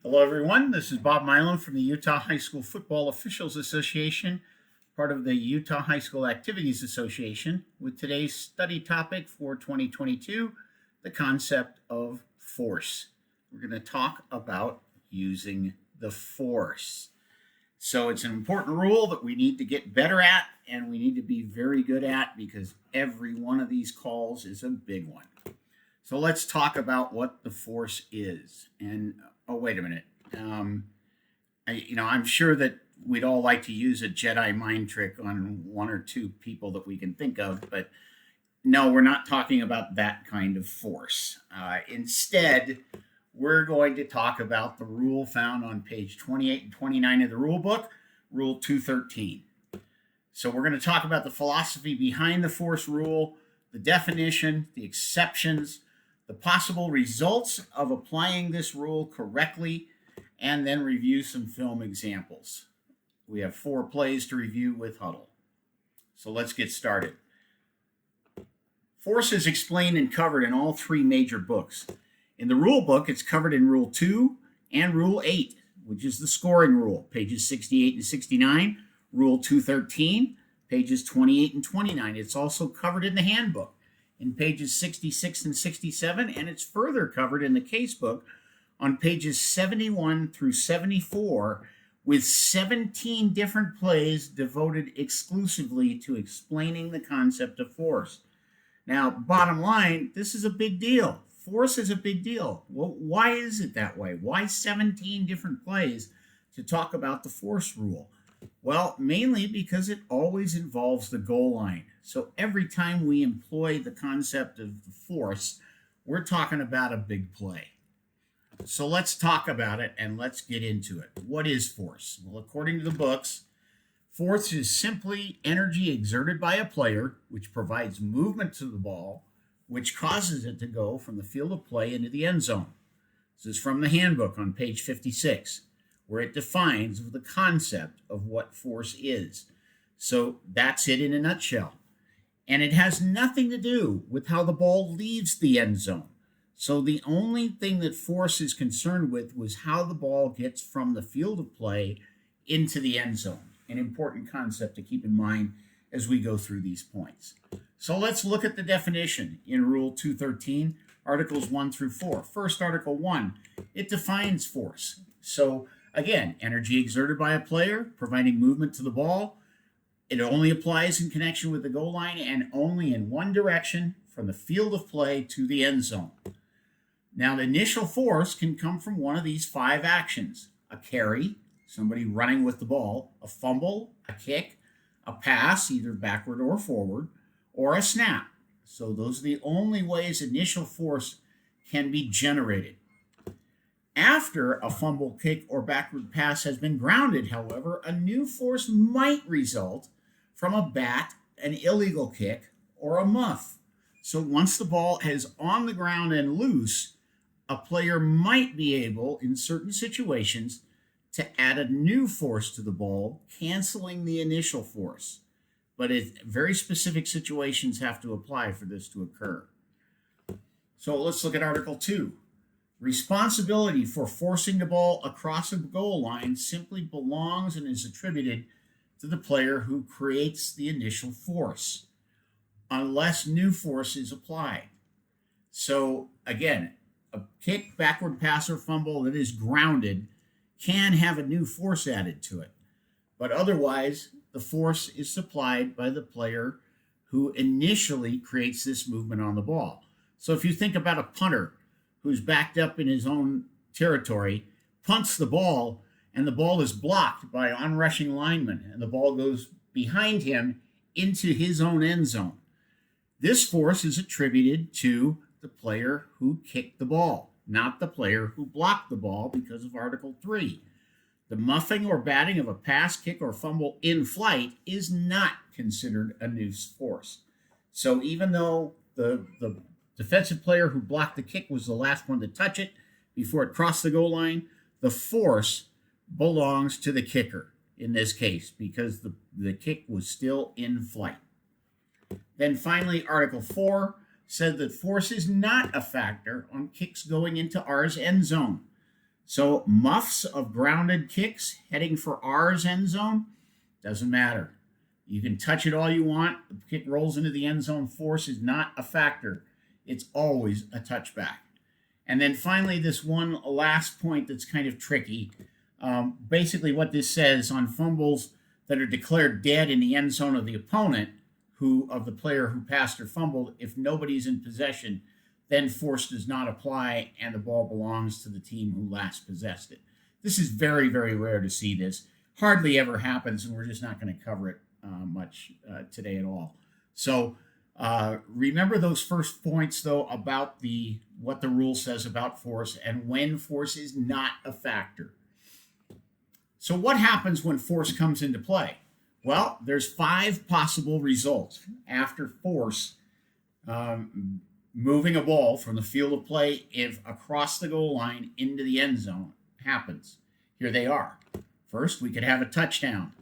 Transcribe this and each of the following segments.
Hello, everyone. This is Bob Milam from the Utah High School Football Officials Association, part of the Utah High School Activities Association, with today's study topic for 2022, the concept of force. We're going to talk about using the force. So it's an important rule that we need to get better at, and we need to be very good at, because every one of these calls is a big one. So let's talk about what the force is. And oh, wait a minute. I'm sure that we'd all like to use a Jedi mind trick on one or two people that we can think of, but no, we're not talking about that kind of force. Instead, we're going to talk about the rule found on page 28 and 29 of the rule book, Rule 213. So we're going to talk about the philosophy behind the force rule, the definition, the exceptions, the possible results of applying this rule correctly, and then review some film examples. We have 4 plays to review with HUDL. So let's get started. Force is explained and covered in all 3 major books. In the rule book, it's covered in Rule 2 and Rule 8, which is the scoring rule, pages 68 and 69, Rule 213, pages 28 and 29. It's also covered in the handbook in pages 66 and 67, and it's further covered in the casebook on pages 71 through 74, with 17 different plays devoted exclusively to explaining the concept of force. Now, bottom line, this is a big deal. Force is a big deal. Well, why is it that way? Why 17 different plays to talk about the force rule? Well, mainly because it always involves the goal line. So every time we employ the concept of the force, we're talking about a big play. So let's talk about it and let's get into it. What is force? Well, according to the books, force is simply energy exerted by a player, which provides movement to the ball, which causes it to go from the field of play into the end zone. This is from the handbook on page 56, where it defines the concept of what force is. So that's it in a nutshell. And it has nothing to do with how the ball leaves the end zone. So the only thing that force is concerned with was how the ball gets from the field of play into the end zone. An important concept to keep in mind as we go through these points. So let's look at the definition in Rule 213, Articles 1 through 4. First, Article 1, it defines force. So again, energy exerted by a player, providing movement to the ball. It only applies in connection with the goal line and only in one direction, from the field of play to the end zone. Now, the initial force can come from one of these 5 actions: a carry, somebody running with the ball, a fumble, a kick, a pass, either backward or forward, or a snap. So those are the only ways initial force can be generated. After a fumble, kick, or backward pass has been grounded, however, a new force might result from a bat, an illegal kick, or a muff. So once the ball is on the ground and loose, a player might be able, in certain situations, to add a new force to the ball, canceling the initial force. But very specific situations have to apply for this to occur. So let's look at Article 2. Responsibility for forcing the ball across a goal line simply belongs and is attributed to the player who creates the initial force, unless new force is applied. So again, a kick, backward pass, or fumble that is grounded can have a new force added to it. But otherwise, the force is supplied by the player who initially creates this movement on the ball. So if you think about a punter who's backed up in his own territory, punts the ball, and the ball is blocked by an onrushing lineman, and the ball goes behind him into his own end zone. This force is attributed to the player who kicked the ball, not the player who blocked the ball, because of Article 3. The muffing or batting of a pass, kick, or fumble in flight is not considered a new force. So even though the defensive player who blocked the kick was the last one to touch it before it crossed the goal line, the force belongs to the kicker in this case, because the kick was still in flight. Then finally, Article 4 said that force is not a factor on kicks going into R's end zone. So muffs of grounded kicks heading for R's end zone, doesn't matter. You can touch it all you want. The kick rolls into the end zone. Force is not a factor. It's always a touchback. And then finally, this one last point that's kind of tricky. Basically, what this says on fumbles that are declared dead in the end zone of the opponent, of the player who passed or fumbled, if nobody's in possession, then force does not apply and the ball belongs to the team who last possessed it. This is very, very rare to see this. Hardly ever happens, and we're just not going to cover it much today at all. So remember those first points, though, about what the rule says about force and when force is not a factor. So what happens when force comes into play? Well, there's 5 possible results after force moving a ball from the field of play across the goal line into the end zone happens. Here they are. First, we could have a touchdown.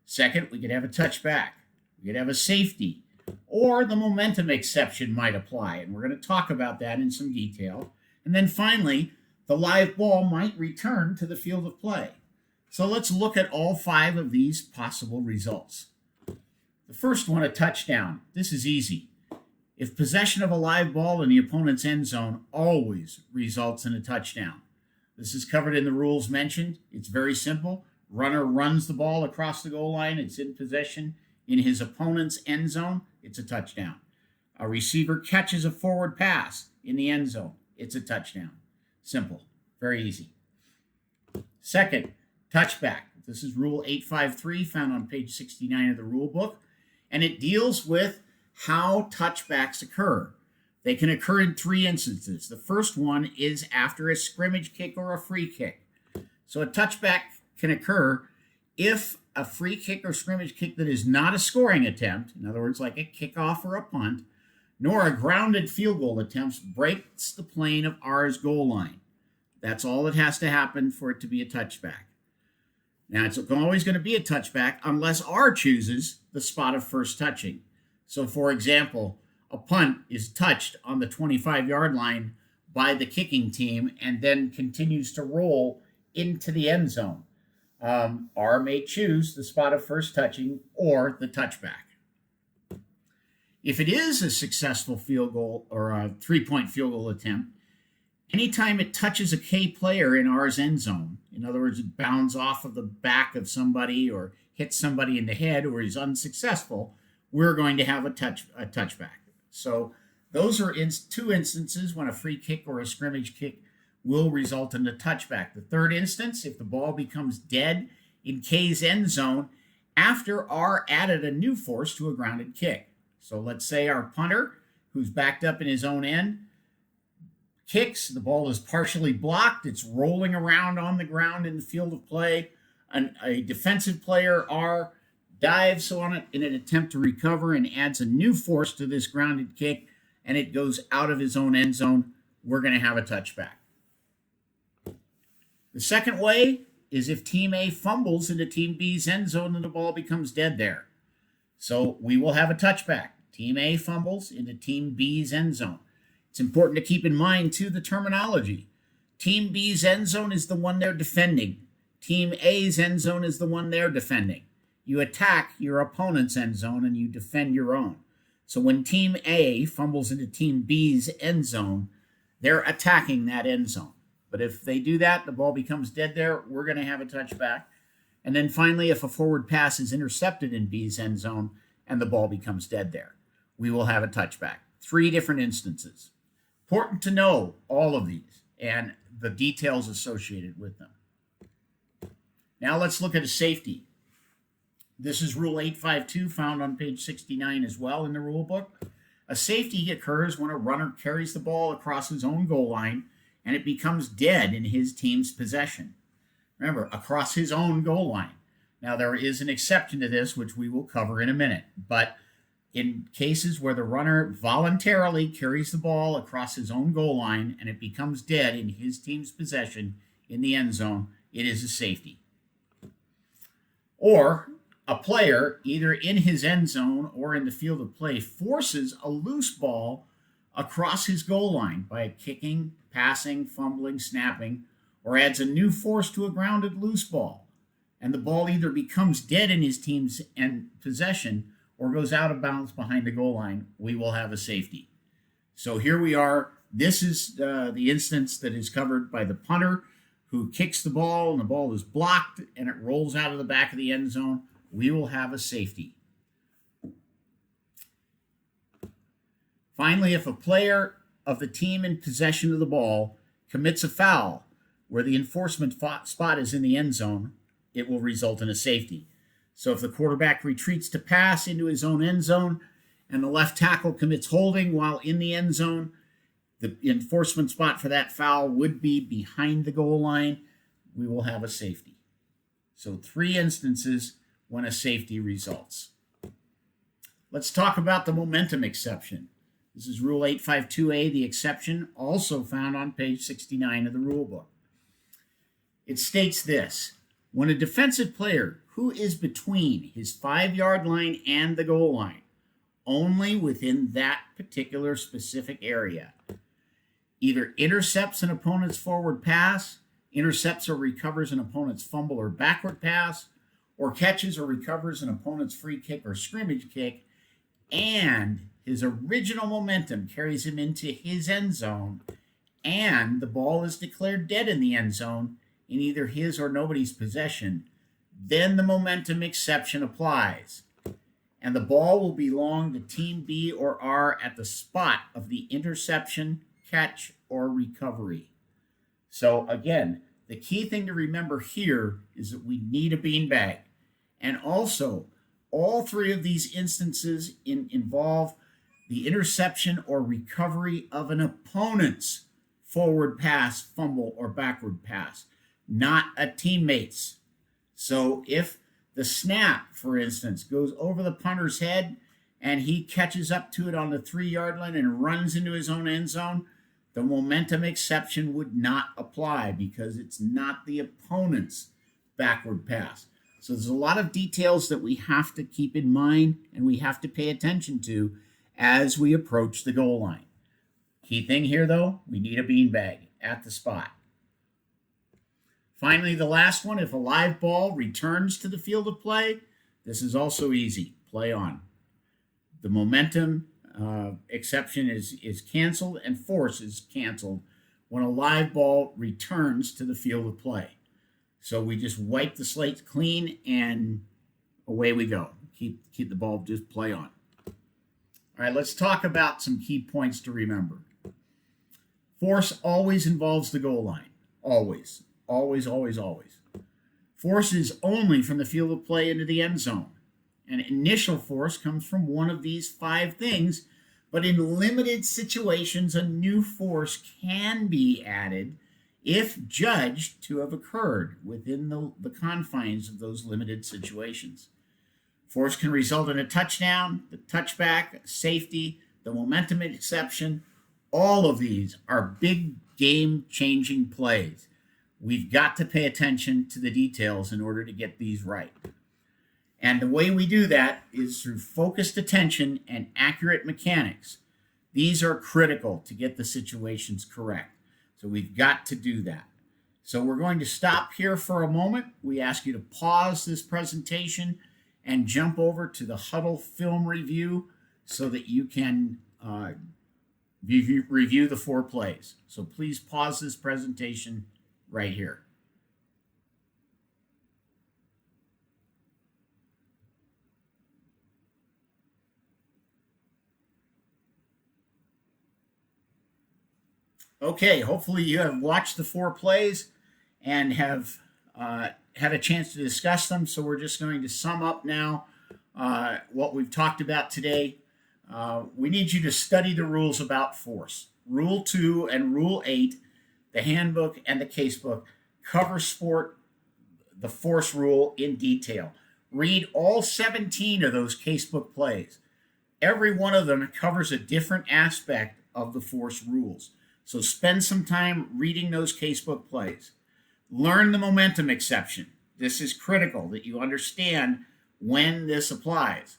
Second, we could have a touchback. We could have a safety. Or the momentum exception might apply, and we're going to talk about that in some detail. And then finally, the live ball might return to the field of play. So let's look at all 5 of these possible results. The first one, a touchdown. This is easy. If possession of a live ball in the opponent's end zone always results in a touchdown. This is covered in the rules mentioned. It's very simple. Runner runs the ball across the goal line. It's in possession in his opponent's end zone. It's a touchdown. A receiver catches a forward pass in the end zone. It's a touchdown. Simple. Very easy. Second, touchback. This is Rule 853, found on page 69 of the rule book, and it deals with how touchbacks occur. They can occur in 3 instances. The first one is after a scrimmage kick or a free kick. So a touchback can occur if a free kick or scrimmage kick that is not a scoring attempt, in other words, like a kickoff or a punt, nor a grounded field goal attempt, breaks the plane of R's goal line. That's all that has to happen for it to be a touchback. Now, it's always going to be a touchback unless R chooses the spot of first touching. So, for example, a punt is touched on the 25-yard line by the kicking team and then continues to roll into the end zone. R may choose the spot of first touching or the touchback. If it is a successful field goal or a 3-point field goal attempt, anytime it touches a key player in R's end zone, in other words, it bounds off of the back of somebody or hits somebody in the head or is unsuccessful, we're going to have a touchback. So those are 2 instances when a free kick or a scrimmage kick will result in a touchback. The third instance, if the ball becomes dead in K's end zone after R added a new force to a grounded kick. So let's say our punter, who's backed up in his own end, kicks, the ball is partially blocked, it's rolling around on the ground in the field of play, a defensive player, R, dives on it in an attempt to recover and adds a new force to this grounded kick, and it goes out of his own end zone, we're going to have a touchback. The second way is if Team A fumbles into Team B's end zone and the ball becomes dead there. So we will have a touchback. Team A fumbles into Team B's end zone. It's important to keep in mind, too, the terminology. Team B's end zone is the one they're defending. Team A's end zone is the one they're defending. You attack your opponent's end zone and you defend your own. So when Team A fumbles into Team B's end zone, they're attacking that end zone. But if they do that, the ball becomes dead there, we're going to have a touchback. And then finally, if a forward pass is intercepted in B's end zone and the ball becomes dead there, we will have a touchback. 3 different instances. Important to know all of these and the details associated with them. Now let's look at a safety. This is Rule 852, found on page 69 as well in the rule book. A safety occurs when a runner carries the ball across his own goal line and it becomes dead in his team's possession. Remember, across his own goal line. Now, there is an exception to this, which we will cover in a minute. But in cases where the runner voluntarily carries the ball across his own goal line and it becomes dead in his team's possession in the end zone, it is a safety. Or a player, either in his end zone or in the field of play, forces a loose ball across his goal line by kicking, passing, fumbling, snapping, or adds a new force to a grounded loose ball, and the ball either becomes dead in his team's possession or goes out of bounds behind the goal line, we will have a safety. So here we are. This is the instance that is covered by the punter who kicks the ball, and the ball is blocked and it rolls out of the back of the end zone. We will have a safety. Finally, if a player of the team in possession of the ball commits a foul where the enforcement spot is in the end zone, it will result in a safety. So if the quarterback retreats to pass into his own end zone and the left tackle commits holding while in the end zone, the enforcement spot for that foul would be behind the goal line. We will have a safety. So 3 instances when a safety results. Let's talk about the momentum exception. This is Rule 852A, the exception, also found on page 69 of the rule book. It states this: when a defensive player who is between his 5-yard line and the goal line, only within that particular specific area, either intercepts an opponent's forward pass, intercepts or recovers an opponent's fumble or backward pass, or catches or recovers an opponent's free kick or scrimmage kick, and his original momentum carries him into his end zone, and the ball is declared dead in the end zone in either his or nobody's possession, then the momentum exception applies, and the ball will belong to Team B or R at the spot of the interception, catch, or recovery. So again, the key thing to remember here is that we need a beanbag. And also, all 3 of these instances involve the interception or recovery of an opponent's forward pass, fumble, or backward pass, not a teammate's. So if the snap, for instance, goes over the punter's head and he catches up to it on the 3-yard line and runs into his own end zone, the momentum exception would not apply because it's not the opponent's backward pass. So there's a lot of details that we have to keep in mind and we have to pay attention to as we approach the goal line. Key thing here, though, we need a beanbag at the spot. Finally, the last one, if a live ball returns to the field of play, this is also easy. Play on. The momentum exception is canceled and force is canceled when a live ball returns to the field of play. So we just wipe the slate clean and away we go. Keep the ball, just play on. All right, let's talk about some key points to remember. Force always involves the goal line. Always. Always, always, always. Force is only from the field of play into the end zone. And initial force comes from one of these 5 things, but in limited situations, a new force can be added if judged to have occurred within the confines of those limited situations. Force can result in a touchdown, the touchback, safety, the momentum exception. All of these are big game-changing plays. We've got to pay attention to the details in order to get these right. And the way we do that is through focused attention and accurate mechanics. These are critical to get the situations correct. So we've got to do that. So we're going to stop here for a moment. We ask you to pause this presentation and jump over to the HUDL film review so that you can review the 4 plays. So please pause this presentation right here. Okay, hopefully you have watched the 4 plays and have had a chance to discuss them. So we're just going to sum up now what we've talked about today. We need you to study the rules about force. Rule 2 and Rule 8, the handbook and the casebook, cover the force rule in detail. Read all 17 of those casebook plays. Every one of them covers a different aspect of the force rules. So spend some time reading those casebook plays. Learn the momentum exception. This is critical that you understand when this applies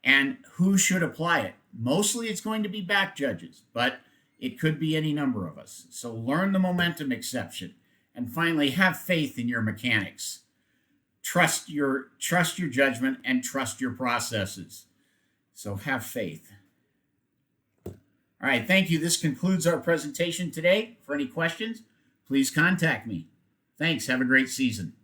and who should apply it. Mostly it's going to be back judges, but it could be any number of us. So learn the momentum exception And finally, have faith in your mechanics. Trust your judgment and trust your processes. So have faith. All right, thank you. This concludes our presentation today. For any questions, please contact me. Thanks. Have a great season.